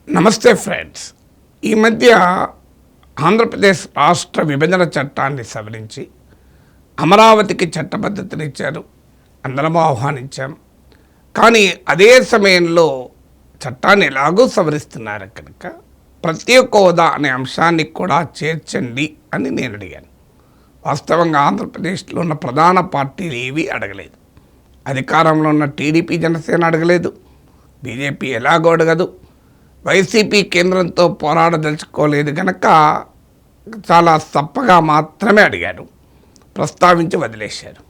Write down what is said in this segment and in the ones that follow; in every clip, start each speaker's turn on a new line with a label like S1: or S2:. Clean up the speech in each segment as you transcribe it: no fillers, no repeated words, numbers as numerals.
S1: నమస్తే ఫ్రెండ్స్. ఈ మధ్య ఆంధ్రప్రదేశ్ రాష్ట్ర విభజన చట్టాన్ని సవరించి అమరావతికి చట్టబద్ధతనిచ్చారు. అందరము ఆహ్వానించాం. కానీ అదే సమయంలో చట్టాన్ని ఎలాగో సవరిస్తున్నారు కనుక ప్రత్యేక హోదా అనే అంశాన్ని కూడా చేర్చండి అని నేను అడిగాను. వాస్తవంగా ఆంధ్రప్రదేశ్లో ఉన్న ప్రధాన పార్టీలు ఏవీ అడగలేదు. అధికారంలో ఉన్న టీడీపీ, జనసేన అడగలేదు. బీజేపీ ఎలాగో అడగదు. వైసీపీ కేంద్రంతో పోరాడదలుచుకోలేదు కనుక చాలా తప్పగా మాత్రమే అడిగారు, ప్రస్తావించి వదిలేశారు.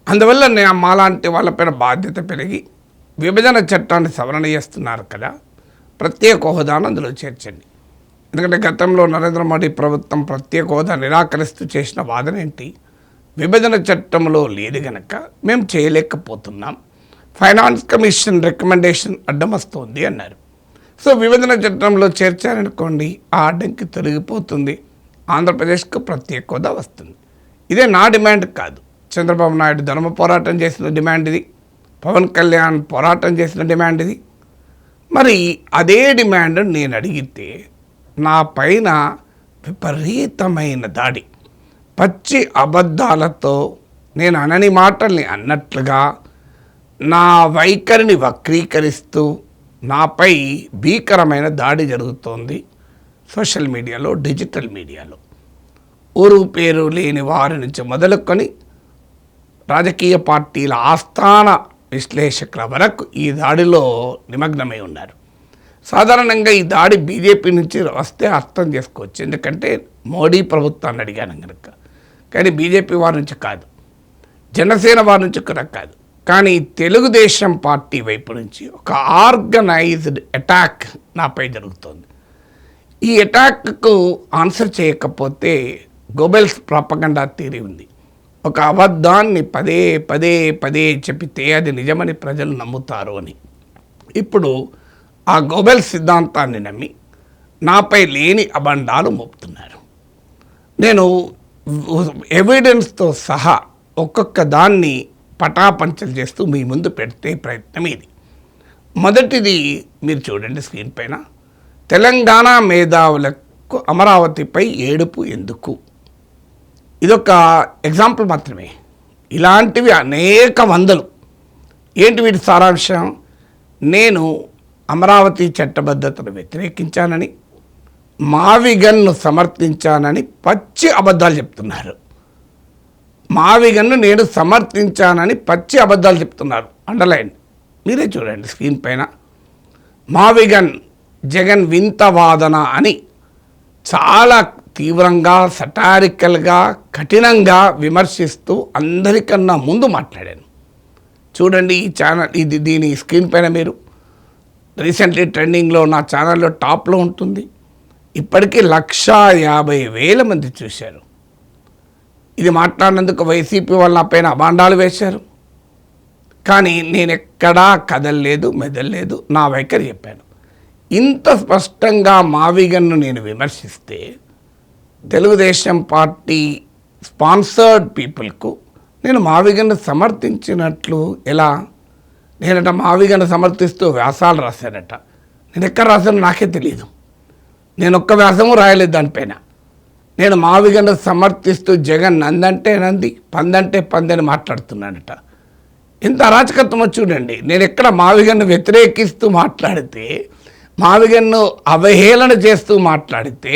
S1: అందువల్ల మాలాంటి వాళ్ళపైన బాధ్యత పెరిగి విభజన చట్టాన్ని సవరణ చేస్తున్నారు కదా, ప్రత్యేక హోదాను అందులో చేర్చండి. ఎందుకంటే గతంలో నరేంద్ర మోడీ ప్రభుత్వం ప్రత్యేక హోదా నిరాకరిస్తూ చేసిన వాదన ఏంటి? విభజన చట్టంలో లేదు కనుక మేము చేయలేకపోతున్నాం, ఫైనాన్స్ కమిషన్ రికమెండేషన్ అడ్డం వస్తుంది అన్నారు. సో విభజన చట్టంలో చేర్చారనుకోండి, ఆ అడ్డంకి తొలగిపోతుంది, ఆంధ్రప్రదేశ్కు ప్రత్యేక హోదా వస్తుంది. ఇదే నా డిమాండ్ కాదు. చంద్రబాబు నాయుడు ధర్మ పోరాటం చేసిన డిమాండ్ ఇది, పవన్ కళ్యాణ్ పోరాటం చేసిన డిమాండ్ ఇది. మరి అదే డిమాండ్ నేను అడిగితే నా పైన విపరీతమైన దాడి, పచ్చి అబద్ధాలతో నేను అనని మాటల్ని అన్నట్లుగా నా వైఖరిని వక్రీకరిస్తూ నాపై భీకరమైన దాడి జరుగుతోంది. సోషల్ మీడియాలో, డిజిటల్ మీడియాలో ఊరు పేరు లేని వారి నుంచి మొదలుకొని రాజకీయ పార్టీల ఆస్థాన విశ్లేషకుల వరకు ఈ దాడిలో నిమగ్నమై ఉన్నారు. సాధారణంగా ఈ దాడి బీజేపీ నుంచి వస్తే అర్థం చేసుకోవచ్చు, ఎందుకంటే మోడీ ప్రభుత్వాన్ని అడిగాను కనుక. కానీ బీజేపీ వారి నుంచి కాదు, జనసేన వారి నుంచి కూడా కాదు. కానీ తెలుగుదేశం పార్టీ వైపు నుంచి ఒక ఆర్గనైజ్డ్ అటాక్ నాపై జరుగుతోంది. ఈ అటాక్కు ఆన్సర్ చేయకపోతే గోబెల్స్ ప్రాపగండా థియరీ ఉంది. ఒక అబద్ధాన్ని పదే పదే పదే చెప్పితే అది నిజమని ప్రజలు నమ్ముతారు అని. ఇప్పుడు ఆ గోబెల్స్ సిద్ధాంతాన్ని నమ్మి నాపై లేని అబండాలు మోపుతున్నారు. నేను ఎవిడెన్స్తో సహా ఒక్కొక్క దాన్ని పటాపంచలు చేస్తూ మీ ముందు పెడితే ప్రయత్నం ఇది. మొదటిది మీరు చూడండి స్క్రీన్ పైన. తెలంగాణ మేధావులకు అమరావతిపై ఏడుపు ఎందుకు? ఇదొక ఎగ్జాంపుల్ మాత్రమే. ఇలాంటివి అనేక వందలు. ఏంటి వీటి సారాంశం? నేను అమరావతి చట్టబద్ధతను వ్యతిరేకించానని, మావిగన్ను సమర్థించానని పచ్చి అబద్ధాలు చెప్తున్నారు. మావిగన్ను నేను సమర్థించానని పచ్చి అబద్ధాలు చెప్తున్నారు. అండర్లైన్ మీరే చూడండి స్క్రీన్ పైన. మావిగన్ జగన్ వింత వాదన అని చాలా తీవ్రంగా, సటారికల్గా, కఠినంగా విమర్శిస్తూ అందరికన్నా ముందు మాట్లాడాను. చూడండి ఈ ఛానల్, దీని స్క్రీన్ పైన మీరు రీసెంట్లీ ట్రెండింగ్లో నా ఛానల్లో టాప్లో ఉంటుంది. ఇప్పటికీ 150,000 మంది చూశారు. ఇది మాట్లాడినందుకు వైసీపీ వాళ్ళ నా పైన అబాండాలు వేశారు. కానీ నేను ఎక్కడా కదలలేదు, మెదలలేదు, నా వైఖరి చెప్పాను. ఇంత స్పష్టంగా మావిగన్ను నేను విమర్శిస్తే తెలుగుదేశం పార్టీ స్పాన్సర్డ్ పీపుల్కు నేను మావిగన్ను సమర్థించినట్లు ఎలా? నేనట మావిగన్ను సమర్థిస్తూ వ్యాసాలు రాశానట. నేను ఎక్కడ రాశానో నాకే తెలియదు. నేను ఒక్క వ్యాసము రాయలేదు దానిపైన. నేను మావిగన్ను సమర్థిస్తూ జగన్ నందంటే నంది, పందంటే పందని మాట్లాడుతున్నానట. ఇంత అరాచకత్వమో చూడండి. నేను ఎక్కడ మావిగన్ను వ్యతిరేకిస్తూ మాట్లాడితే, మావిగన్ను అవహేళన చేస్తూ మాట్లాడితే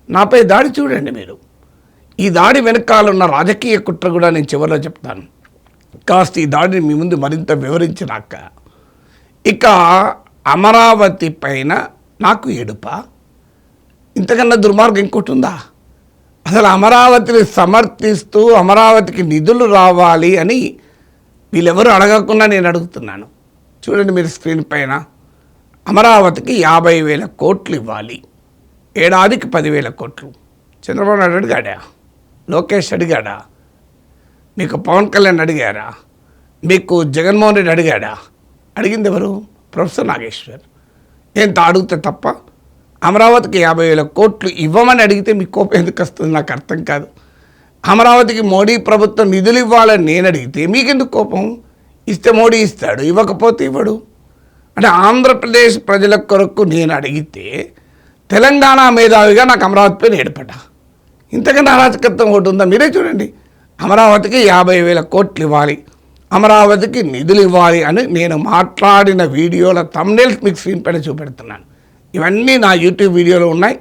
S1: నాపై దాడి చూడండి మీరు. ఈ దాడి వెనకాలన్న రాజకీయ కుట్ర కూడా నేను చివరిలో చెప్తాను. కాస్త ఈ దాడిని మీ ముందు మరింత వివరించినాక, ఇక అమరావతి పైన నాకు ఏడుపా? ఇంతకన్నా దుర్మార్గం ఇంకోటి ఉందా? అసలు అమరావతిని సమర్థిస్తూ అమరావతికి నిధులు రావాలి అని వీళ్ళెవరూ అడగకుండా నేను అడుగుతున్నాను. చూడండి మీరు స్క్రీన్ పైన. అమరావతికి 50,000 కోట్లు ఇవ్వాలి, ఏడాదికి 10,000 కోట్లు. చంద్రబాబు నాయుడు అడిగాడా? లోకేష్ అడిగాడా? మీకు పవన్ కళ్యాణ్ అడిగారా? మీకు జగన్మోహన్ రెడ్డి అడిగాడా? అడిగింది ఎవరు? ప్రొఫెసర్ నాగేశ్వర్. ఎంత అడిగితే తప్ప అమరావతికి 50,000 కోట్లు ఇవ్వమని అడిగితే మీ కోపం ఎందుకు వస్తుంది నాకు అర్థం కాదు. అమరావతికి మోడీ ప్రభుత్వం నిధులు ఇవ్వాలని నేను అడిగితే మీకెందుకు కోపం? ఇస్తే మోడీ ఇస్తాడు, ఇవ్వకపోతే ఇవ్వడు. అంటే ఆంధ్రప్రదేశ్ ప్రజల కొరకు నేను అడిగితే తెలంగాణ మేధావిగా నాకు అమరావతి పైన ఏడుపట. ఇంతకన్నా అరాచకత్వం ఒకటి ఉందా? మీరే చూడండి. అమరావతికి 50,000 కోట్లు ఇవ్వాలి, అమరావతికి నిధులు ఇవ్వాలి అని నేను మాట్లాడిన వీడియోల థంబ్నెయిల్స్ మీకు స్క్రీన్ పైన చూపెడుతున్నాను. ఇవన్నీ నా యూట్యూబ్ వీడియోలో ఉన్నాయి.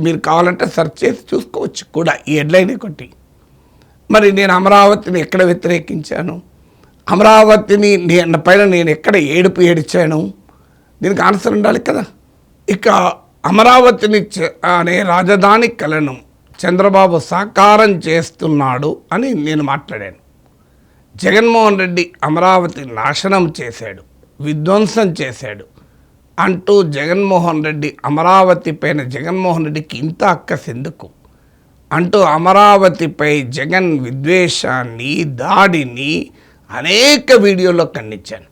S1: మీరు కావాలంటే సెర్చ్ చేసి చూసుకోవచ్చు కూడా, ఈ హెడ్లైన్ కొట్టి. మరి నేను అమరావతిని ఎక్కడ వ్యతిరేకించాను? అమరావతిని పైన నేను ఎక్కడ ఏడుపు ఏడిచాను? దీనికి ఆన్సర్ ఉండాలి కదా. ఇక అమరావతిని అనే రాజధాని కలను చంద్రబాబు సాకారం చేస్తున్నాడు అని నేను మాట్లాడాను. జగన్మోహన్ రెడ్డి అమరావతి నాశనం చేశాడు, విధ్వంసం చేశాడు అంటూ జగన్మోహన్ రెడ్డి అమరావతి పైన జగన్మోహన్ రెడ్డికి ఇంత అక్కసు ఎందుకు అంటూ అమరావతిపై జగన్ విద్వేషాన్ని, దాడిని అనేక వీడియోల్లో ఖండించాను.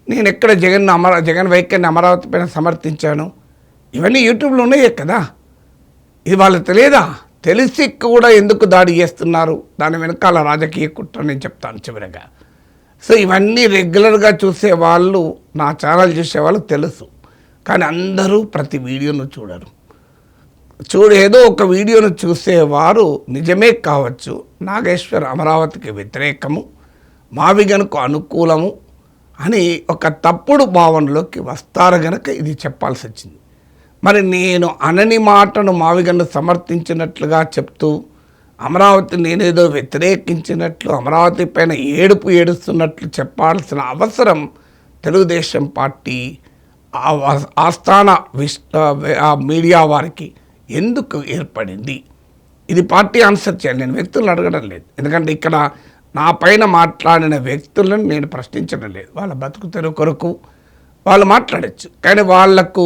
S1: నేను ఎక్కడ జగన్ వైఖరిని అమరావతి పైన సమర్థించాను? ఇవన్నీ యూట్యూబ్లో ఉన్నాయే కదా. ఇది వాళ్ళకి తెలియదా? తెలిసి కూడా ఎందుకు దాడి చేస్తున్నారు? దాని వెనకాల రాజకీయ కుట్ర నేను చెప్తాను చివరిగా. సో ఇవన్నీ రెగ్యులర్గా చూసేవాళ్ళు, నా ఛానల్ చూసేవాళ్ళు తెలుసు. కానీ అందరూ ప్రతి వీడియోను చూడరు. ఏదో ఒక వీడియోను చూసేవారు నిజమే కావచ్చు, నాగేశ్వర్ అమరావతికి వ్యతిరేకము, మావిగన్కు అనుకూలము అని ఒక తప్పుడు భావనలోకి వస్తారు గనక ఇది చెప్పాల్సి వచ్చింది. మరి నేను అనని మాటను మావిగన్ను సమర్థించినట్లుగా చెప్తూ అమరావతి నేనేదో వ్యతిరేకించినట్లు, అమరావతి పైన ఏడుస్తున్నట్లు చెప్పాల్సిన అవసరం తెలుగుదేశం పార్టీ ఆస్థాన మీడియా వారికి ఎందుకు ఏర్పడింది? ఇది పార్టీ ఆన్సర్ చేయాలి. నేను వ్యక్తులను అడగడం లేదు. ఎందుకంటే ఇక్కడ నా పైన మాట్లాడిన వ్యక్తులను నేను ప్రశ్నించడం లేదు. వాళ్ళ బతుకు తెరువు కొరకు వాళ్ళు మాట్లాడచ్చు. కానీ వాళ్లకు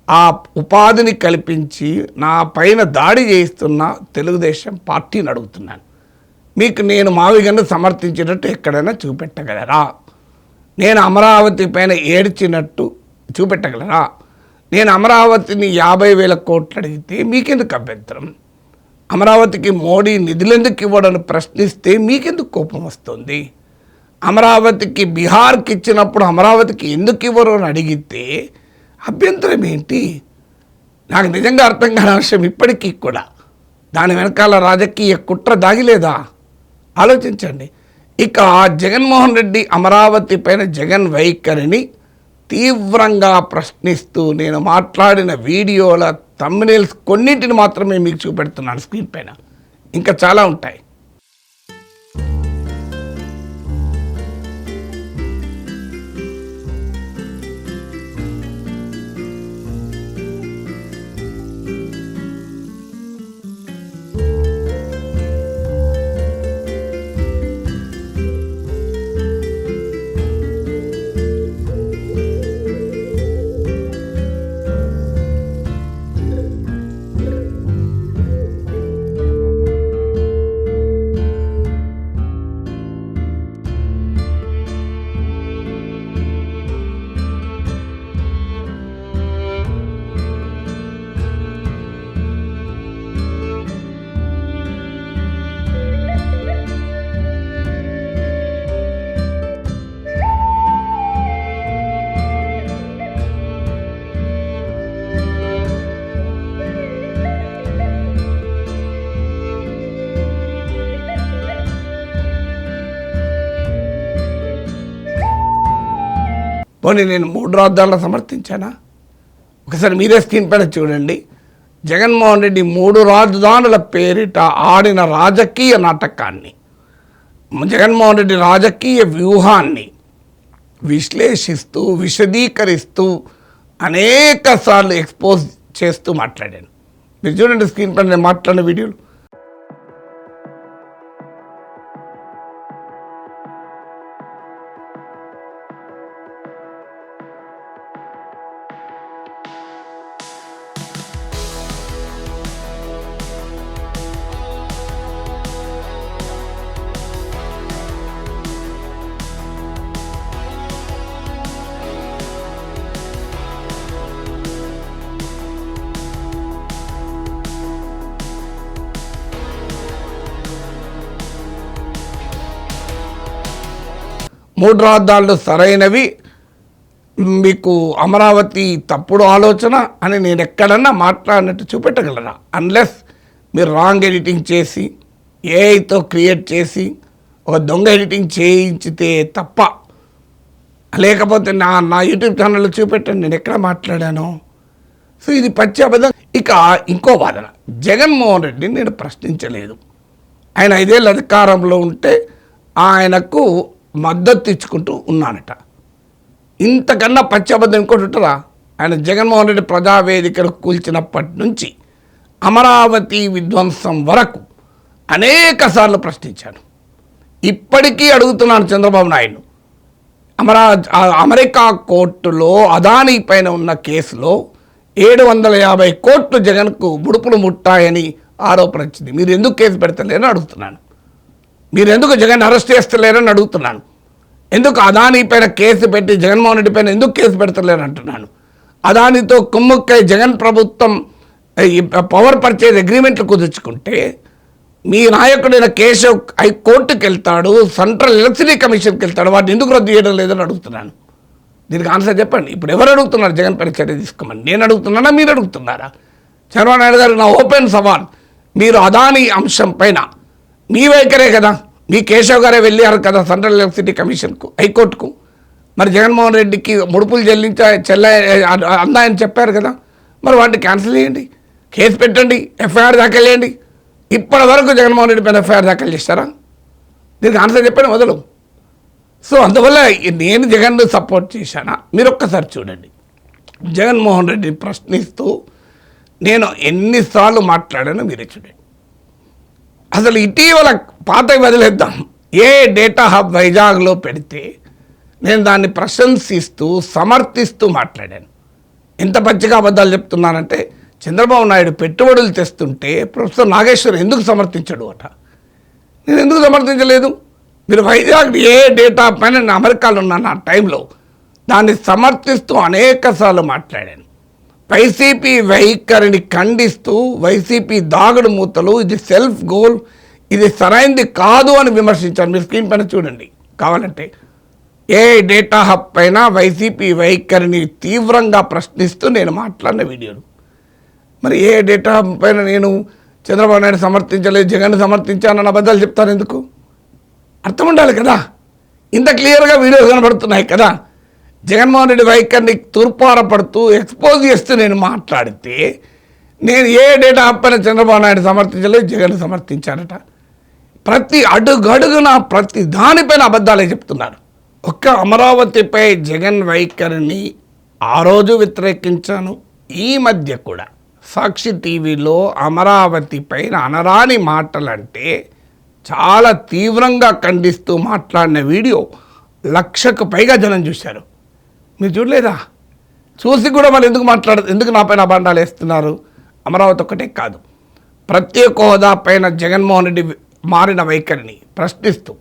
S1: ఆ ఉపాధిని కల్పించి నా పైన దాడి చేయిస్తున్న తెలుగుదేశం పార్టీని అడుగుతున్నాను. మీకు నేను మావిగన్ను సమర్థించినట్టు ఎక్కడైనా చూపెట్టగలరా? నేను అమరావతి పైన ఏడ్చినట్టు చూపెట్టగలరా? నేను అమరావతిని 50,000 కోట్లు అడిగితే మీకెందుకు అభ్యంతరం? అమరావతికి మోడీ నిధులెందుకు ఇవ్వడని ప్రశ్నిస్తే మీకెందుకు కోపం వస్తుంది? అమరావతికి బీహార్కి ఇచ్చినప్పుడు అమరావతికి ఎందుకు ఇవ్వరు అని అడిగితే అభ్యంతరం ఏంటి? నాకు నిజంగా అర్థం కాని విషయం ఇప్పటికీ కూడా. దాని వెనకాల రాజకీయ కుట్ర దాగిలేదా? ఆలోచించండి. ఇక జగన్మోహన్ రెడ్డి అమరావతి పైన జగన్ వైఖరిని తీవ్రంగా ప్రశ్నిస్తూ నేను మాట్లాడిన వీడియోల థంబ్నెయిల్స్ కొన్నింటిని మాత్రమే మీకు చూపెడుతున్నాను స్క్రీన్ పైన. ఇంకా చాలా ఉంటాయి. పోనీ నేను 3 రాజధానులను సమర్థించానా? ఒకసారి మీరే స్క్రీన్ పైన చూడండి. జగన్మోహన్ రెడ్డి 3 రాజధానుల పేరిట ఆడిన రాజకీయ నాటకాన్ని, జగన్మోహన్ రెడ్డి రాజకీయ వ్యూహాన్ని విశ్లేషిస్తూ, విశదీకరిస్తూ అనేక సార్లు ఎక్స్పోజ్ చేస్తూ మాట్లాడాను. మీరు చూడండి స్క్రీన్ పైన నేను మాట్లాడిన వీడియోలు. మూడు రాజధానులు సరైనవి, మీకు అమరావతి తప్పుడు ఆలోచన అని నేను ఎక్కడన్నా మాట్లాడినట్టు చూపెట్టగలరా? అన్లెస్ మీరు రాంగ్ ఎడిటింగ్ చేసి ఏఐతో క్రియేట్ చేసి ఒక దొంగ ఎడిటింగ్ చేయించితే తప్ప, లేకపోతే నా యూట్యూబ్ ఛానల్లో చూపెట్టండి నేను ఎక్కడ మాట్లాడాను. సో ఇది పచ్చి అబద్ధం. ఇక ఇంకో వాదన, జగన్మోహన్ రెడ్డిని నేను ప్రశ్నించలేదు. ఆయన 5 ఏళ్ళు అధికారంలో ఉంటే ఆయనకు మద్దతు ఇచ్చుకుంటూ ఉన్నానట. ఇంతకన్నా పచ్చి అబద్ధం ఇంకోటి ఉంటుందా? ఆయన జగన్మోహన్ రెడ్డి ప్రజావేదికను కూల్చినప్పటి నుంచి అమరావతి విధ్వంసం వరకు అనేక సార్లు ప్రశ్నించాను. ఇప్పటికీ అడుగుతున్నాను చంద్రబాబు నాయుడు. అమెరికా కోర్టులో అదానీ పైన ఉన్న కేసులో 750 కోట్లు జగన్కు ముడుపులు ముట్టాయని ఆరోపణ వచ్చింది. మీరు ఎందుకు కేసు పెడతలేరని అడుగుతున్నాను. మీరు ఎందుకు జగన్ అరెస్ట్ చేస్తలేరని అడుగుతున్నాను. ఎందుకు అదానీ పైన కేసు పెట్టి జగన్మోహన్ రెడ్డి పైన ఎందుకు కేసు పెడతలేరని అంటున్నాను. అదానితో కుమ్ముక్కై జగన్ ప్రభుత్వం పవర్ పర్చేజ్ అగ్రిమెంట్లు కుదుర్చుకుంటే మీ నాయకుడైన కేశవ్ హైకోర్టుకి వెళ్తాడు, సెంట్రల్ ఎలక్ట్రిసిటీ కమిషన్కి వెళ్తాడు, వాటిని ఎందుకు రద్దు చేయడం లేదని అడుగుతున్నాను. దీనికి ఆన్సర్ చెప్పండి. ఇప్పుడు ఎవరు అడుగుతున్నారు జగన్ పైన చర్య తీసుకోమని? నేను అడుగుతున్నానా, మీరు అడుగుతున్నారా? చంద్రబాబు నాయుడు గారు, నా ఓపెన్ సవాల్, మీరు అదానీ అంశం పైన మీ వైఖరే కదా, మీ కేశవ్ గారే వెళ్ళారు కదా సెంట్రల్ ఎలక్ట్రిసిటీ కమిషన్కు, హైకోర్టుకు. మరి జగన్మోహన్ రెడ్డికి ముడుపులు అందాయని చెప్పారు కదా, మరి వాటిని క్యాన్సిల్ చేయండి, కేసు పెట్టండి, ఎఫ్ఐఆర్ దాఖలు చేయండి. ఇప్పటి వరకు జగన్మోహన్ రెడ్డి పైన ఎఫ్ఐఆర్ దాఖలు చేస్తారా? దీనికి ఆన్సర్ చెప్పండి మొదలు. సో అందువల్ల నేను జగన్ను సపోర్ట్ చేశానా? మీరు ఒక్కసారి చూడండి. జగన్మోహన్ రెడ్డిని ప్రశ్నిస్తూ నేను ఎన్నిసార్లు మాట్లాడానో మీరే చూడండి. అసలు ఇటీవల పాతవి వదిలేద్దాం. ఏ డేటా హబ్ వైజాగ్లో పెడితే నేను దాన్ని ప్రశంసిస్తూ సమర్థిస్తూ మాట్లాడాను. ఎంత పచ్చిగా అబద్ధాలు చెప్తున్నానంటే, చంద్రబాబు నాయుడు పెట్టుబడులు తెస్తుంటే ప్రొఫెసర్ నాగేశ్వర్ ఎందుకు సమర్థించడు అట. నేను ఎందుకు సమర్థించలేదు? మీరు వైజాగ్ ఏ డేటా పైన నేను అమెరికాలో ఉన్నాను ఆ టైంలో, దాన్ని సమర్థిస్తూ అనేకసార్లు మాట్లాడాను. వైసీపీ వైఖరిని ఖండిస్తూ వైసీపీ దాగుడు మూతలు, ఇది సెల్ఫ్ గోల్, ఇది సరైంది కాదు అని విమర్శించాను. మీరు స్క్రీన్ పైన చూడండి కావాలంటే. ఏ డేటా హబ్ పైన వైసీపీ వైఖరిని తీవ్రంగా ప్రశ్నిస్తూ నేను మాట్లాడిన వీడియోలు. మరి ఏ డేటా హబ్ పైన నేను చంద్రబాబు నాయుడు సమర్థించలేదు, జగన్ సమర్థించానన్న అబద్ధాలు చెప్తాను ఎందుకు? అర్థం ఉండాలి కదా. ఇంత క్లియర్గా వీడియోస్ కనబడుతున్నాయి కదా. జగన్మోహన్ రెడ్డి వైఖరిని తూర్పారపడుతూ ఎక్స్పోజ్ చేస్తూ నేను మాట్లాడితే, నేను ఏ డేటా హబ్ పైన చంద్రబాబు నాయుడు సమర్థించలేదు, జగన్ సమర్థించారట. ప్రతి అడుగడుగున ప్రతి దానిపైన అబద్ధాలే చెప్తున్నారు. ఒక్క అమరావతిపై జగన్ వైఖరిని ఆ రోజు వ్యతిరేకించాను. ఈ మధ్య కూడా సాక్షి టీవీలో అమరావతి పైన అనరాని మాటలంటే చాలా తీవ్రంగా ఖండిస్తూ మాట్లాడిన వీడియో 1,00,000కు పైగా జనం చూశారు. మీరు చూడలేదా? చూసి కూడా వాళ్ళు ఎందుకు నా పైన అబండాలు వేస్తున్నారు? అమరావతి ఒక్కటే కాదు, ప్రత్యేక హోదా పైన జగన్మోహన్ రెడ్డి మారిన వైఖరిని ప్రశ్నిస్తూ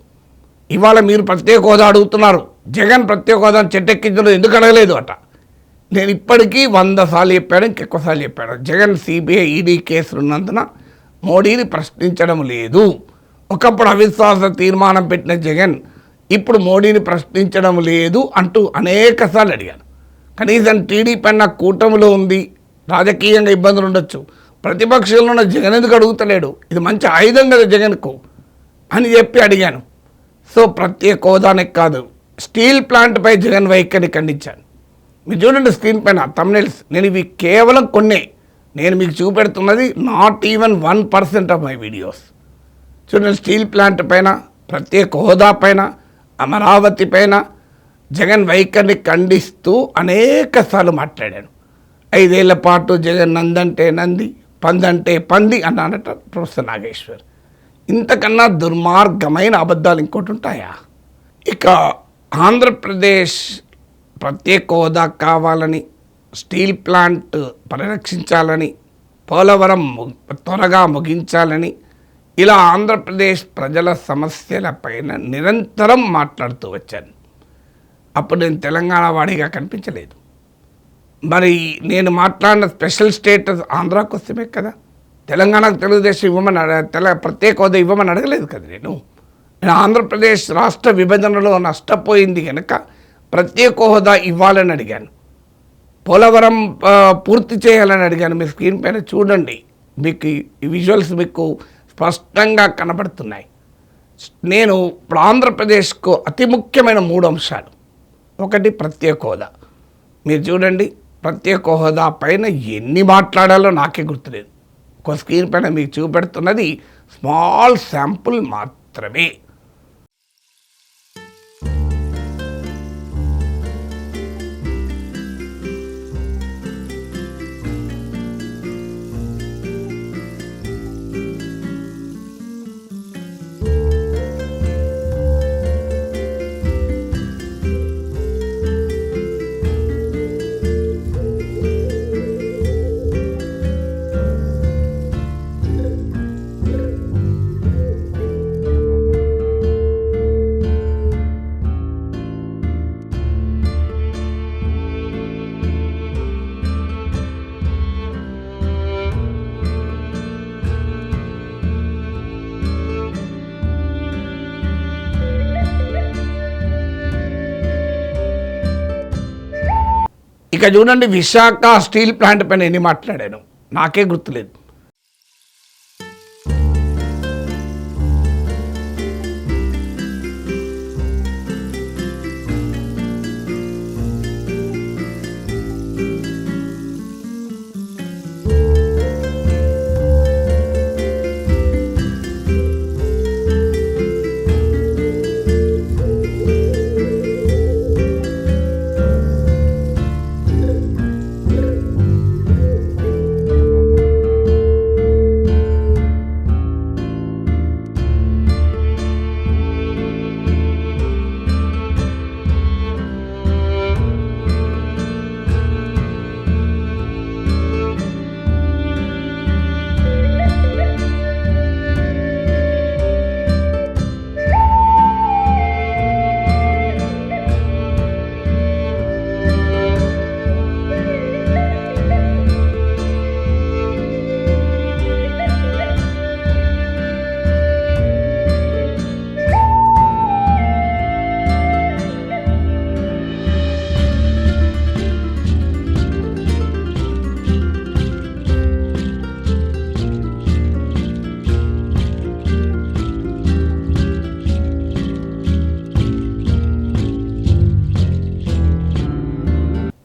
S1: ఇవాళ మీరు ప్రత్యేక హోదా అడుగుతున్నారు. జగన్ ప్రత్యేక హోదాను చెట్టెక్కించడం ఎందుకు అడగలేదు అట. నేను ఇప్పటికీ 100 సార్లు చెప్పాను, ఇంకెక్కువ సార్లు చెప్పాను. జగన్ సిబిఐ ఈడీ కేసులు ఉన్నందున మోడీని ప్రశ్నించడం లేదు. ఒకప్పుడు అవిశ్వాస తీర్మానం పెట్టిన జగన్ ఇప్పుడు మోడీని ప్రశ్నించడం లేదు అంటూ అనేక సార్లు అడిగాను. కనీసం టీడీపీ అన్న కూటమిలో ఉంది, రాజకీయంగా ఇబ్బందులు ఉండొచ్చు, ప్రతిపక్షంలో ఉన్న జగన్ ఎందుకు అడుగుతలేడు, ఇది మంచి ఆయుధం కదా జగన్కు అని చెప్పి అడిగాను. సో ప్రత్యేక హోదానే కాదు, స్టీల్ ప్లాంట్పై జగన్ వైఖరిని ఖండించాను. మీరు చూడండి స్క్రీన్ పైన థంబ్నెయిల్స్. నేను ఇవి కేవలం కొన్నే, నేను మీకు చూపెడుతున్నది not even 1% of my videos. చూడండి, స్టీల్ ప్లాంట్ పైన, ప్రత్యేక హోదా పైన, అమరావతి పైన జగన్ వైఖరిని ఖండిస్తూ అనేక సార్లు మాట్లాడాను. 5 ఏళ్ల పాటు జగన్ నందంటే నంది, పందంటే పంది అన్నానట ప్రొఫెసర్ నాగేశ్వర్. ఇంతకన్నా దుర్మార్గమైన అబద్ధాలు ఇంకోటి ఉంటాయా? ఇక ఆంధ్రప్రదేశ్ ప్రత్యేక హోదా కావాలని, స్టీల్ ప్లాంట్ పరిరక్షించాలని, పోలవరం త్వరగా ముగించాలని, ఇలా ఆంధ్రప్రదేశ్ ప్రజల సమస్యలపైన నిరంతరం మాట్లాడుతూ వచ్చాను. అప్పుడు నేను తెలంగాణ వాడిగా కనిపించలేదు. మరి నేను మాట్లాడిన స్పెషల్ స్టేటస్ ఆంధ్రాకు వస్తేమే కదా. తెలంగాణకు తెలుగుదేశం ఇవ్వమని ప్రత్యేక హోదా ఇవ్వమని అడగలేదు కదా. నేను ఆంధ్రప్రదేశ్ రాష్ట్ర విభజనలో నష్టపోయింది కనుక ప్రత్యేక హోదా ఇవ్వాలని అడిగాను, పోలవరం పూర్తి చేయాలని అడిగాను. మీ స్క్రీన్ పైన చూడండి, మీకు ఈ విజువల్స్ మీకు స్పష్టంగా కనబడుతున్నాయి. నేను ఇప్పుడు ఆంధ్రప్రదేశ్కు అతి ముఖ్యమైన 3 అంశాలు. ఒకటి ప్రత్యేక హోదా. మీరు చూడండి, ప్రత్యేక హోదా పైన ఎన్ని మాట్లాడాలో నాకే గుర్తులేదు. ఒక స్క్రీన్ పైన మీకు చూపెడుతున్నది స్మాల్ శాంపుల్ మాత్రమే. ఇక చూడండి, విశాఖ స్టీల్ ప్లాంట్ పైన ఎన్ని మాట్లాడాను నాకే గుర్తులేదు.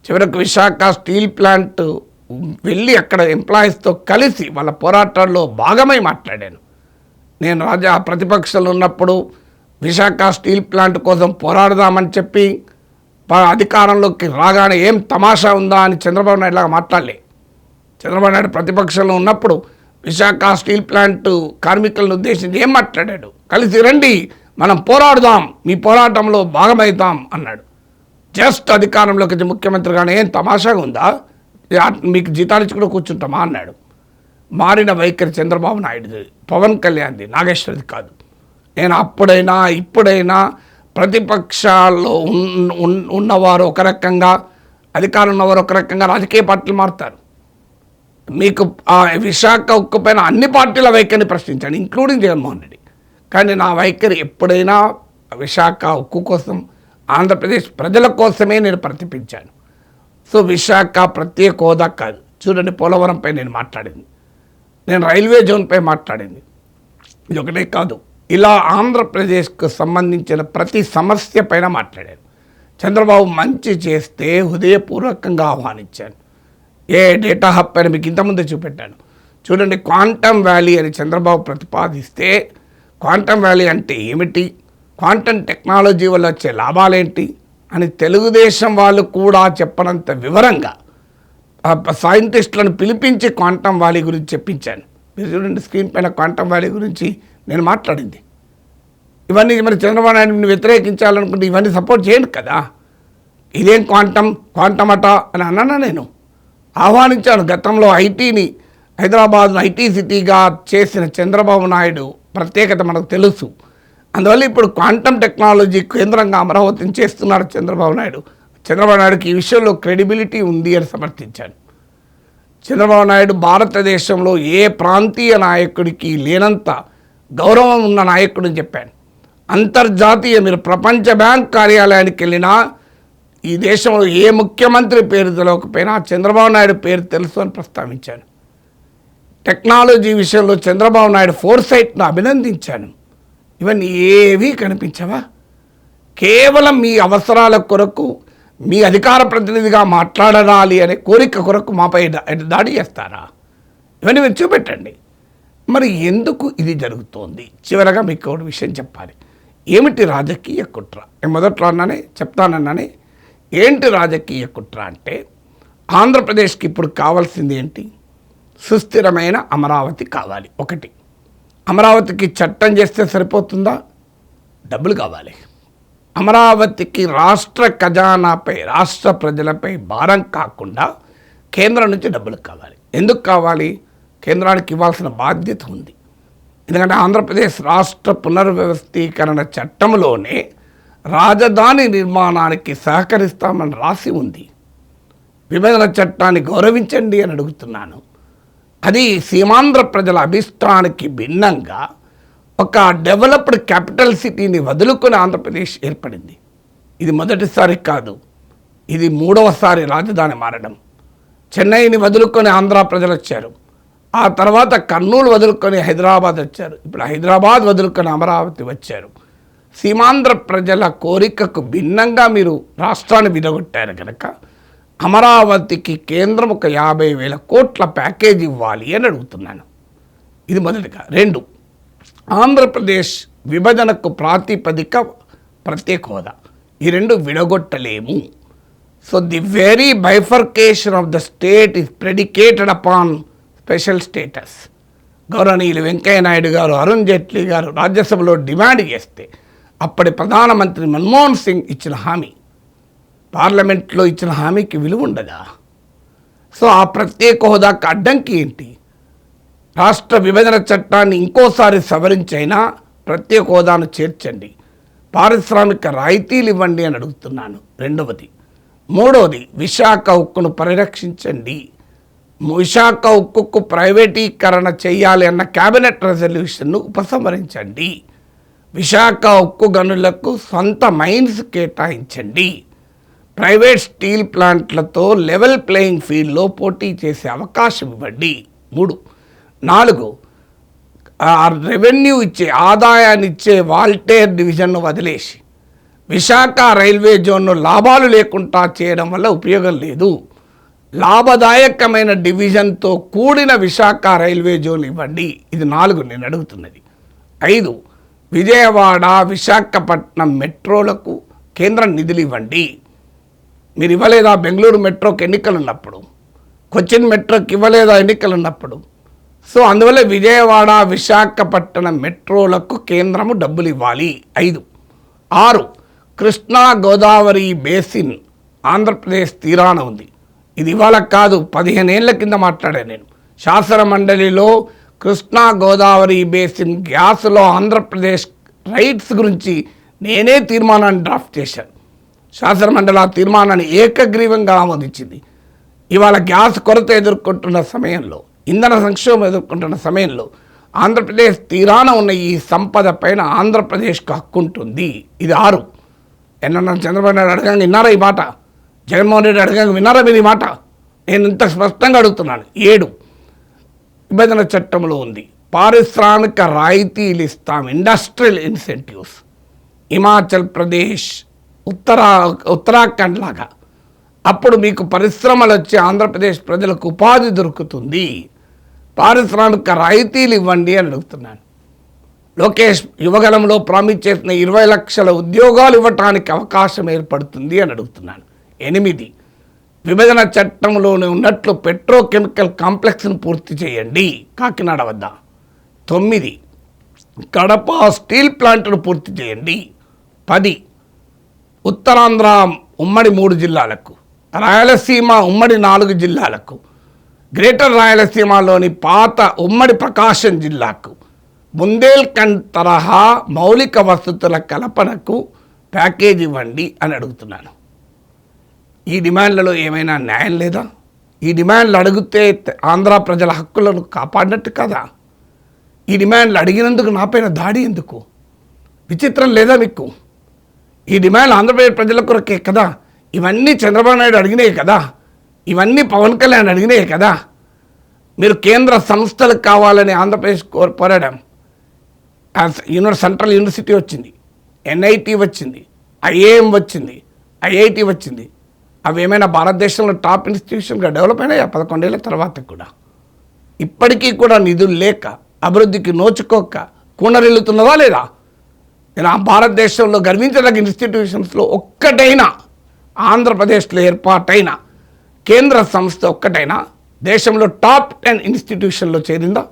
S1: చివరకు విశాఖ స్టీల్ ప్లాంట్ వెళ్ళి అక్కడ ఎంప్లాయీస్తో కలిసి వాళ్ళ పోరాటాల్లో భాగమై మాట్లాడాను. నేను ప్రతిపక్షంలో ఉన్నప్పుడు విశాఖ స్టీల్ ప్లాంట్ కోసం పోరాడదామని చెప్పి అధికారంలోకి రాగానే ఏం తమాషా ఉందా అని చంద్రబాబు నాయుడు లాగా మాట్లాడలే. చంద్రబాబు నాయుడు ప్రతిపక్షంలో ఉన్నప్పుడు విశాఖ స్టీల్ ప్లాంట్ కార్మికులను ఉద్దేశించి ఏం మాట్లాడాడు, కలిసి రండి మనం పోరాడుదాం, మీ పోరాటంలో భాగమవుతాం అన్నాడు. జస్ట్ అధికారంలోకి వచ్చి ముఖ్యమంత్రిగానే ఏం తమాషాగా ఉందా, మీకు జీతాలు ఇచ్చి కూడా కూర్చుంటామా అన్నాడు. మారిన వైఖరి చంద్రబాబు నాయుడుది, పవన్ కళ్యాణ్ది, నాగేశ్వరిది కాదు. నేను అప్పుడైనా ఇప్పుడైనా ప్రతిపక్షాల్లో ఉన్నవారు ఒక రకంగా, అధికారం ఉన్నవారు ఒక రకంగా, రాజకీయ పార్టీలు మారుతారు. మీకు ఆ విశాఖ ఉక్కు పైన అన్ని పార్టీల వైఖరిని ప్రశ్నించాను, ఇంక్లూడింగ్ జగన్మోహన్ రెడ్డి. కానీ నా వైఖరి ఎప్పుడైనా విశాఖ ఉక్కు కోసం, ఆంధ్రప్రదేశ్ ప్రజల కోసమే నేను ప్రతిపించాను. సో విశాఖ ప్రత్యేక హోదా కాదు. చూడండి, పోలవరంపై నేను మాట్లాడింది, నేను రైల్వే జోన్పై మాట్లాడింది. ఇది ఒకటే కాదు, ఇలా ఆంధ్రప్రదేశ్కు సంబంధించిన ప్రతి సమస్య పైన మాట్లాడాను. చంద్రబాబు మంచి చేస్తే హృదయపూర్వకంగా ఆహ్వానించాను. ఏ డేటా హబ్ అని మీకు ఇంతకుముందే చూపెట్టాను. చూడండి, క్వాంటమ్ వ్యాలీ అని చంద్రబాబు ప్రతిపాదిస్తే, క్వాంటమ్ వ్యాలీ అంటే ఏమిటి, క్వాంటమ్ టెక్నాలజీ వల్ల వచ్చే లాభాలేంటి అని తెలుగుదేశం వాళ్ళు కూడా చెప్పనంత వివరంగా సైంటిస్టులను పిలిపించి క్వాంటమ్ వ్యాలీ గురించి చెప్పించాను. మీరు చూడండి, స్క్రీన్ పైన క్వాంటమ్ వ్యాలీ గురించి నేను మాట్లాడింది. ఇవన్నీ మరి చంద్రబాబు నాయుడుని వ్యతిరేకించాలనుకుంటే ఇవన్నీ సపోర్ట్ చేయండి కదా. ఇదేం క్వాంటమ్ అట అని అన్నానా, నేను ఆహ్వానించాను. గతంలో ఐటీని, హైదరాబాద్ను ఐటీ సిటీగా చేసిన చంద్రబాబు నాయుడు ప్రత్యేకత మనకు తెలుసు. అందువల్ల ఇప్పుడు క్వాంటమ్ టెక్నాలజీ కేంద్రంగా అమరావతిని చేస్తున్నాడు చంద్రబాబు నాయుడు. చంద్రబాబు నాయుడుకి ఈ విషయంలో క్రెడిబిలిటీ ఉంది అని సమర్థించాను. చంద్రబాబు నాయుడు భారతదేశంలో ఏ ప్రాంతీయ నాయకుడికి లేనంత గౌరవం ఉన్న నాయకుడు అని చెప్పాను. అంతర్జాతీయ, మీరు ప్రపంచ బ్యాంక్ కార్యాలయానికి వెళ్ళినా ఈ దేశంలో ఏ ముఖ్యమంత్రి పేరు తెలియకపోయినా చంద్రబాబు నాయుడు పేరు తెలుసు అని ప్రస్తావించాను. టెక్నాలజీ విషయంలో చంద్రబాబు నాయుడు ఫోర్సైట్ను అభినందించాను. ఇవన్నీ ఏవీ కనిపించవా? కేవలం మీ అవసరాల కొరకు, మీ అధికార ప్రతినిధిగా మాట్లాడాలి అనే కోరిక కొరకు మాపై దాడి చేస్తారా? ఇవన్నీ మీరు చూపెట్టండి. మరి ఎందుకు ఇది జరుగుతోంది? చివరగా మీకు ఒక విషయం చెప్పాలి. ఏమిటి రాజకీయ కుట్ర? నేను మొదట్లో అన్నానే, చెప్తానన్నానే. ఏంటి రాజకీయ కుట్ర అంటే, ఆంధ్రప్రదేశ్కి ఇప్పుడు కావాల్సింది ఏంటి? సుస్థిరమైన అమరావతి కావాలి. ఒకటి, అమరావతికి చట్టం చేస్తే సరిపోతుందా? డబ్బులు కావాలి. అమరావతికి రాష్ట్ర ఖజానాపై, రాష్ట్ర ప్రజలపై భారం కాకుండా కేంద్రం నుంచి డబ్బులు కావాలి. ఎందుకు కావాలి? కేంద్రానికి ఇవ్వాల్సిన బాధ్యత ఉంది. ఎందుకంటే ఆంధ్రప్రదేశ్ రాష్ట్ర పునర్వ్యవస్థీకరణ చట్టంలోనే రాజధాని నిర్మాణానికి సహకరిస్తామని రాసి ఉంది. విభజన చట్టాన్ని గౌరవించండి అని అడుగుతున్నాను. అది సీమాంధ్ర ప్రజల అభిష్టానికి భిన్నంగా ఒక డెవలప్డ్ క్యాపిటల్ సిటీని వదులుకొని ఆంధ్రప్రదేశ్ ఏర్పడింది. ఇది మొదటిసారి కాదు, ఇది మూడవసారి రాజధాని మారడం. చెన్నైని వదులుకొని ఆంధ్ర ప్రజలు వచ్చారు. ఆ తర్వాత కర్నూలు వదులుకొని హైదరాబాద్ వచ్చారు. ఇప్పుడు హైదరాబాద్ వదులుకొని అమరావతి వచ్చారు. సీమాంధ్ర ప్రజల కోరికకు భిన్నంగా మీరు రాష్ట్రాన్ని విడగొట్టారు కనుక అమరావతికి కేంద్రం ఒక 50,000 కోట్ల ప్యాకేజ్ ఇవ్వాలి అని అడుగుతున్నాను. ఇది మొదటిగా. రెండు, ఆంధ్రప్రదేశ్ విభజనకు ప్రాతిపదిక ప్రత్యేక హోదా. ఈ రెండు విడగొట్టలేము. So the very bifurcation of the state is predicated upon special status. గౌరవనీయులు వెంకయ్య నాయుడు గారు, అరుణ్ జైట్లీ గారు రాజ్యసభలో డిమాండ్ చేస్తే అప్పటి ప్రధానమంత్రి మన్మోహన్ సింగ్ ఇచ్చిన హామీ, పార్లమెంట్లో ఇచ్చిన హామీకి విలువ ఉండదా? సో ఆ ప్రత్యేక హోదాకు అడ్డంకి ఏంటి? రాష్ట్ర విభజన చట్టాన్ని ఇంకోసారి సవరించైనా ప్రత్యేక హోదాను చేర్చండి, పారిశ్రామిక రాయితీలు ఇవ్వండి అని అడుగుతున్నాను. రెండవది. మూడవది, విశాఖ ఉక్కును పరిరక్షించండి. విశాఖ ఉక్కుకు ప్రైవేటీకరణ చేయాలి అన్న క్యాబినెట్ రెజల్యూషన్ను ఉపసంహరించండి. విశాఖ ఉక్కు గనులకు సొంత మైన్స్ కేటాయించండి. ప్రైవేట్ స్టీల్ ప్లాంట్లతో లెవెల్ ప్లేయింగ్ ఫీల్డ్లో పోటీ చేసే అవకాశం ఇవ్వండి. 3. 4, రెవెన్యూ ఇచ్చే, ఆదాయాన్ని ఇచ్చే వాల్టేర్ డివిజన్ను వదిలేసి విశాఖ రైల్వే జోన్ను లాభాలు లేకుండా చేయడం వల్ల ఉపయోగం లేదు. లాభదాయకమైన డివిజన్తో కూడిన విశాఖ రైల్వే జోన్ ఇవ్వండి. ఇది 4 నేను అడుగుతున్నది. 5, విజయవాడ, విశాఖపట్నం మెట్రోలకు కేంద్రం నిధులు ఇవ్వండి. మీరు ఇవ్వలేదా బెంగళూరు మెట్రోకి ఎన్నికలు ఉన్నప్పుడు? కొచ్చిన్ మెట్రోకి ఇవ్వలేదా ఎన్నికలు ఉన్నప్పుడు? సో అందువల్ల విజయవాడ, విశాఖపట్నం మెట్రోలకు కేంద్రము డబ్బులు ఇవ్వాలి. 5. 6, కృష్ణా గోదావరి బేసిన్ ఆంధ్రప్రదేశ్ తీరాన ఉంది. ఇది ఇవాళ కాదు, 15 ఏళ్ల కింద మాట్లాడాను నేను. శాసన మండలిలో కృష్ణా గోదావరి బేసిన్ గ్యాస్లో ఆంధ్రప్రదేశ్ రైట్స్ గురించి నేనే తీర్మానాన్ని డ్రాఫ్ట్ చేశాను. శాసనమండలి ఆ తీర్మానాన్ని ఏకగ్రీవంగా ఆమోదించింది. ఇవాళ గ్యాస్ కొరత ఎదుర్కొంటున్న సమయంలో, ఇంధన సంక్షోభం ఎదుర్కొంటున్న సమయంలో ఆంధ్రప్రదేశ్ తీరాన ఉన్న ఈ సంపద పైన ఆంధ్రప్రదేశ్కు హక్కు ఉంటుంది. ఇది 6. ఎన్న చంద్రబాబు నాయుడు అడగంగా విన్నారా ఈ మాట? జగన్మోహన్ రెడ్డి అడగంగా విన్నారా మీరు ఈ మాట? నేను ఇంత స్పష్టంగా అడుగుతున్నాను. 7, విభజన చట్టంలో ఉంది, పారిశ్రామిక రాయితీలు ఇస్తాం, ఇండస్ట్రియల్ ఇన్సెంటివ్స్. హిమాచల్ ప్రదేశ్, ఉత్తరాఖండ్ లాగా అప్పుడు మీకు పరిశ్రమలు వచ్చి ఆంధ్రప్రదేశ్ ప్రజలకు ఉపాధి దొరుకుతుంది. పారిశ్రామిక రాయితీలు ఇవ్వండి అని అడుగుతున్నాను. లోకేష్ యువగలంలో ప్రామిస్ చేసిన 20 లక్షల ఉద్యోగాలు ఇవ్వటానికి అవకాశం ఏర్పడుతుంది అని అడుగుతున్నాను. 8, విభజన చట్టంలోనే ఉన్నట్లు పెట్రోకెమికల్ కాంప్లెక్స్ను పూర్తి చేయండి కాకినాడ వద్ద. 9, కడప స్టీల్ ప్లాంట్ను పూర్తి చేయండి. 10, ఉత్తరాంధ్ర ఉమ్మడి 3 జిల్లాలకు, రాయలసీమ ఉమ్మడి 4 జిల్లాలకు, గ్రేటర్ రాయలసీమలోని పాత ఉమ్మడి ప్రకాశం జిల్లాకు బుందేల్ఖండ్ తరహా మౌలిక వసతుల కల్పనకు ప్యాకేజ్ ఇవ్వండి అని అడుగుతున్నాను. ఈ డిమాండ్లలో ఏమైనా న్యాయం లేదా? ఈ డిమాండ్లు అడిగితే ఆంధ్ర ప్రజల హక్కులను కాపాడినట్టు కదా? ఈ డిమాండ్లు అడిగినందుకు నాపైన దాడి ఎందుకు? విచిత్రం లేదా మీకు? ఈ డిమాండ్లు ఆంధ్రప్రదేశ్ ప్రజల కొరకే కదా. ఇవన్నీ చంద్రబాబు నాయుడు అడిగినాయి కదా, ఇవన్నీ పవన్ కళ్యాణ్ అడిగినాయి కదా. మీరు కేంద్ర సంస్థలకు కావాలని ఆంధ్రప్రదేశ్ పోరాడాం. సెంట్రల్ యూనివర్సిటీ వచ్చింది, ఎన్ఐటి వచ్చింది, ఐఏఎం వచ్చింది, ఐఐటి వచ్చింది. అవి ఏమైనా భారతదేశంలో టాప్ ఇన్స్టిట్యూషన్గా డెవలప్ అయినాయా 11 ఏళ్ళ తర్వాత కూడా? ఇప్పటికీ కూడా నిధులు లేక, అభివృద్ధికి నోచుకోక కూనరిల్లుతున్నదా లేదా? నేను ఆ భారతదేశంలో గర్వించదగ్గ ఇన్స్టిట్యూషన్స్లో ఒక్కటైనా, ఆంధ్రప్రదేశ్లో ఏర్పాటైన కేంద్ర సంస్థ ఒక్కటైనా దేశంలో టాప్ 10 ఇన్స్టిట్యూషన్లో చేరిందా?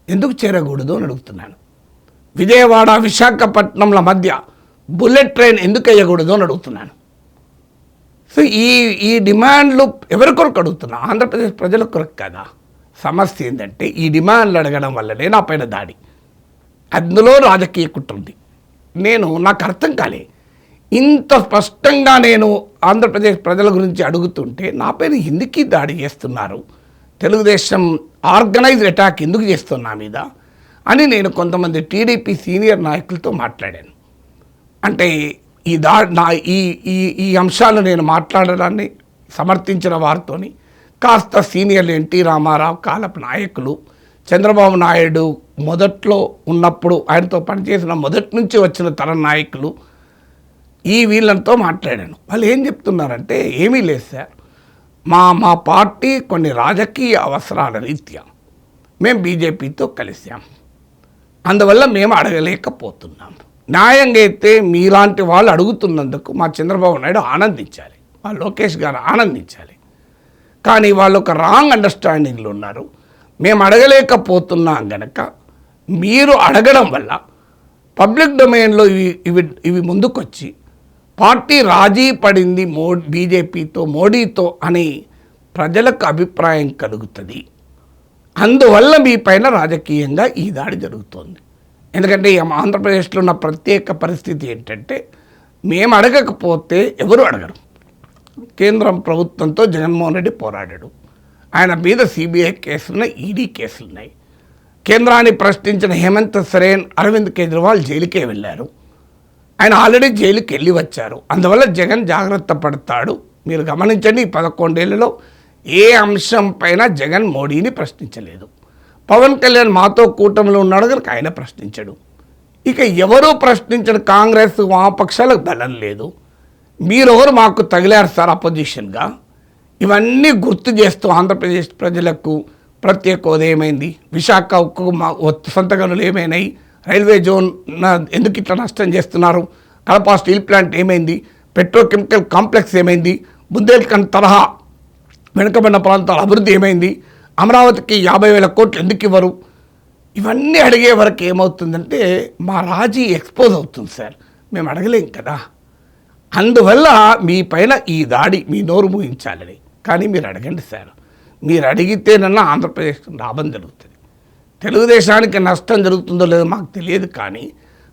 S1: ఎందుకు చేరకూడదు అని అడుగుతున్నాను. విజయవాడ విశాఖపట్నంల మధ్య బుల్లెట్ ట్రైన్ ఎందుకు వేయకూడదు అని అడుగుతున్నాను. సో ఈ డిమాండ్లు ఎవరి కొరకు అడుగుతున్నా? ఆంధ్రప్రదేశ్ ప్రజల కొరకు కదా. సమస్య ఏంటంటే ఈ డిమాండ్లు అడగడం వల్లనే నా పైన దాడి. అందులో రాజకీయ కుట్ర ఉంది. నాకు అర్థం కాలే, ఇంత స్పష్టంగా నేను ఆంధ్రప్రదేశ్ ప్రజల గురించి అడుగుతుంటే నా పైన ఎందుకు దాడి చేస్తున్నారు, తెలుగుదేశం ఆర్గనైజ్డ్ అటాక్ ఎందుకు చేస్తున్నా మీద అని నేను కొంతమంది టీడీపీ సీనియర్ నాయకులతో మాట్లాడాను. అంటే ఈ అంశాలు నేను మాట్లాడడాన్ని సమర్థించిన వారితోని కాస్త సీనియర్లు ఎన్టీ రామారావు కాలపు నాయకులు, చంద్రబాబు నాయుడు మొదట్లో ఉన్నప్పుడు ఆయనతో పనిచేసిన మొదటి నుంచి వచ్చిన తరం నాయకులు, వీళ్ళతో మాట్లాడాను. వాళ్ళు ఏం చెప్తున్నారంటే, ఏమీ లేదు సార్, మా పార్టీ కొన్ని రాజకీయ అవసరాల రీత్యా మేము బీజేపీతో కలిసాం, అందువల్ల మేము అడగలేకపోతున్నాం. న్యాయంగా అయితే మీలాంటి వాళ్ళు అడుగుతున్నందుకు మా చంద్రబాబు నాయుడు ఆనందించాలి, మా లోకేష్ గారు ఆనందించాలి. కానీ వాళ్ళు ఒక రాంగ్ అండర్స్టాండింగ్లో ఉన్నారు. మేము అడగలేకపోతున్నాం గనక మీరు అడగడం వల్ల పబ్లిక్ డొమైన్లో ఇవి ముందుకొచ్చి పార్టీ రాజీ పడింది బీజేపీతో, మోడీతో అని ప్రజలకు అభిప్రాయం కలుగుతుంది. అందువల్ల మీ పైన రాజకీయంగా ఈ దాడి జరుగుతోంది. ఎందుకంటే ఆంధ్రప్రదేశ్లో ఉన్న ప్రత్యేక పరిస్థితి ఏంటంటే, మేము అడగకపోతే ఎవరు అడగరు. కేంద్రం ప్రభుత్వంతో జగన్మోహన్ రెడ్డి పోరాడాడు, ఆయన మీద సిబిఐ కేసులున్నాయి, ఈడీ కేసులున్నాయి. కేంద్రాన్ని ప్రశ్నించిన హేమంత్ సోరెన్, అరవింద్ కేజ్రీవాల్ జైలుకే వెళ్ళారు. ఆయన ఆల్రెడీ జైలుకి వెళ్ళి వచ్చారు. అందువల్ల జగన్ జాగ్రత్త పడతాడు. మీరు గమనించండి, 11 ఏళ్లలో ఏ అంశం పైన జగన్ మోడీని ప్రశ్నించలేదు. పవన్ కళ్యాణ్ మాతో కూటమిలో ఉన్నాడు కనుక ఆయన ప్రశ్నించడు. ఇక ఎవరూ ప్రశ్నించడు. కాంగ్రెస్ వామపక్షాలకు బలం లేదు. మీరెవరు మాకు తగిలారు సార్ అపోజిషన్గా? ఇవన్నీ గుర్తు చేస్తూ ఆంధ్రప్రదేశ్ ప్రజలకు ప్రత్యేక హోదా ఏమైంది, విశాఖ ఉక్కు సొంత గనులు ఏమైనాయి, రైల్వే జోన్ ఎందుకు ఇట్లా నష్టం చేస్తున్నారు, కడప స్టీల్ ప్లాంట్ ఏమైంది, పెట్రోకెమికల్ కాంప్లెక్స్ ఏమైంది, బుందేల్ఖండ్ తరహా వెనుకబడిన ప్రాంతాల అభివృద్ధి ఏమైంది, అమరావతికి 50,000 కోట్లు ఎందుకు ఇవ్వరు, ఇవన్నీ అడిగే వరకు ఏమవుతుందంటే మా రాజీ ఎక్స్పోజ్ అవుతుంది సార్. మేము అడగలేం కదా. అందువల్ల మీ పైన ఈ దాడి, మీ నోరు మూయించాలని. కానీ మీరు అడగండి సార్, మీరు అడిగితేనన్నా ఆంధ్రప్రదేశ్ లాభం జరుగుతుంది. తెలుగుదేశానికి నష్టం జరుగుతుందో లేదో మాకు తెలియదు, కానీ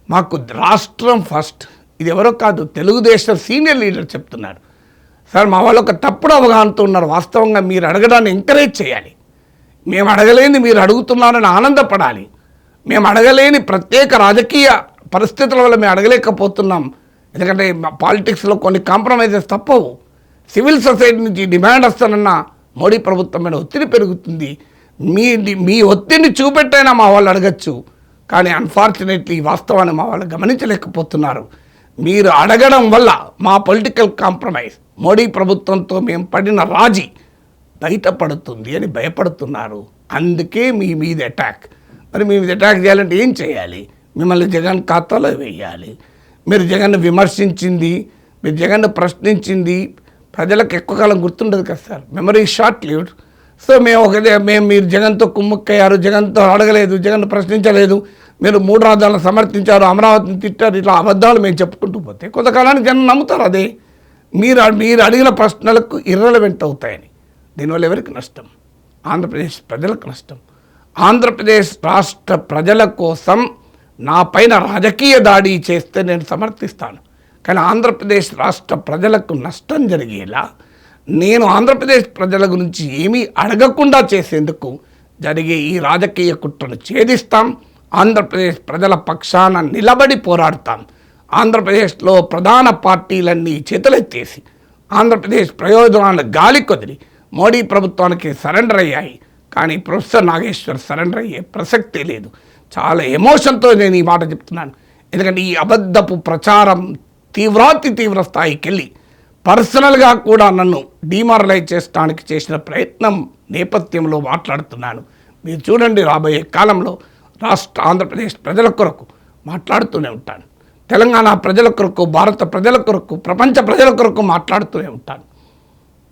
S1: మాకు రాష్ట్రం ఫస్ట్. ఇది ఎవరో కాదు, తెలుగుదేశం సీనియర్ లీడర్ చెప్తున్నారు. సార్ మా వాళ్ళు ఒక తప్పుడు అవగాహనతో ఉన్నారు. వాస్తవంగా మీరు అడగడాన్ని ఎంకరేజ్ చేయాలి. మేము అడగలేని మీరు అడుగుతున్నారని ఆనందపడాలి. మేము అడగలేని ప్రత్యేక రాజకీయ పరిస్థితుల వల్ల మేము అడగలేకపోతున్నాం. ఎందుకంటే పాలిటిక్స్లో కొన్ని కాంప్రమైజెస్ తప్పవు. సివిల్ సొసైటీ నుంచి డిమాండ్ వస్తానన్న మోడీ ప్రభుత్వం మీద ఒత్తిడి పెరుగుతుంది. మీ ఒత్తిడిని చూపెట్టైనా మా వాళ్ళు అడగచ్చు. కానీ అన్ఫార్చునేట్లీ ఈ వాస్తవాన్ని మా వాళ్ళు గమనించలేకపోతున్నారు. మీరు అడగడం వల్ల మా పొలిటికల్ కాంప్రమైజ్, మోడీ ప్రభుత్వంతో మేము పడిన రాజీ బయటపడుతుంది అని భయపడుతున్నారు. అందుకే మీ మీద అటాక్. మరి మీ మీద అటాక్ చేయాలంటే ఏం చేయాలి? మిమ్మల్ని జగన్ ఖాతాలో వేయాలి. మీరు జగన్ను విమర్శించింది, మీరు జగన్ను ప్రశ్నించింది ప్రజలకు ఎక్కువ కాలం గుర్తుండదు కదా sir. Memory short lived. So మేము మీరు జగన్తో కుమ్ముక్కయ్యారు, జగన్తో అడగలేదు, జగన్ను ప్రశ్నించలేదు, మీరు 3 రాజధానులను సమర్థించారు, అమరావతిని తిట్టారు, ఇట్లా అబద్ధాలు మేము చెప్పుకుంటూ పోతే కొంతకాలానికి జనం నమ్ముతారు. అదే మీరు అడిగిన ప్రశ్నలకు ఇర్రెలవెంట్ అవుతాయని. దీనివల్ల ఎవరికి నష్టం? ఆంధ్రప్రదేశ్ ప్రజలకు నష్టం. ఆంధ్రప్రదేశ్ రాష్ట్ర ప్రజల కోసం నా పైన రాజకీయ దాడి చేస్తే నేను సమర్థిస్తాను. కానీ ఆంధ్రప్రదేశ్ రాష్ట్ర ప్రజలకు నష్టం జరిగేలా నేను ఆంధ్రప్రదేశ్ ప్రజల గురించి ఏమీ అడగకుండా చేసేందుకు జరిగే ఈ రాజకీయ కుట్రను ఛేదిస్తాం. ఆంధ్రప్రదేశ్ ప్రజల పక్షాన నిలబడి పోరాడతాం. ఆంధ్రప్రదేశ్లో ప్రధాన పార్టీలన్నీ చేతులెత్తేసి ఆంధ్రప్రదేశ్ ప్రయోజనాలు గాలి కొదిలి మోడీ ప్రభుత్వానికి సరెండర్ అయ్యాయి. కానీ ప్రొఫెసర్ నాగేశ్వర్ సరెండర్ అయ్యే ప్రసక్తే లేదు. చాలా ఎమోషన్తో నేను ఈ మాట చెప్తున్నాను. ఎందుకంటే ఈ అబద్ధపు ప్రచారం తీవ్ర స్థాయికి వెళ్ళి పర్సనల్గా కూడా నన్ను డిమారలైజ్ చేయడానికి చేసిన ప్రయత్నం నేపథ్యంలో మాట్లాడుతున్నాను. మీరు చూడండి, రాబోయే కాలంలో ఆంధ్రప్రదేశ్ ప్రజల కొరకు మాట్లాడుతూనే ఉంటాను. తెలంగాణ ప్రజల కొరకు, భారత ప్రజల కొరకు, ప్రపంచ ప్రజల కొరకు మాట్లాడుతూనే ఉంటాను.